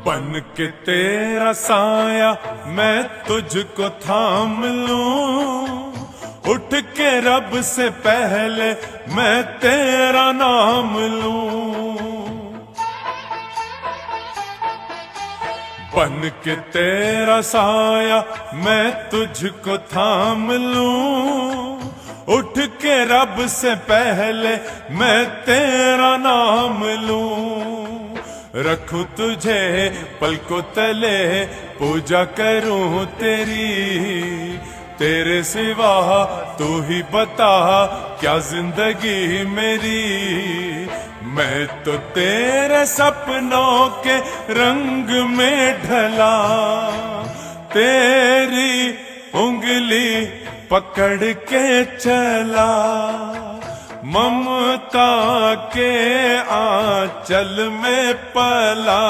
बन के तेरा साया मैं तुझको थाम लूं, उठ के रब से पहले मैं तेरा नाम लूं। बन के तेरा साया मैं तुझको थाम लूं, उठ के रब से पहले मैं तेरा नाम लूं। रखूं तुझे पलकों तले, पूजा करूं तेरी, तेरे सिवा तू ही बता क्या जिंदगी मेरी। मैं तो तेरे सपनों के रंग में ढला, तेरी उंगली पकड़ के चला, ममता के आंचल में पला।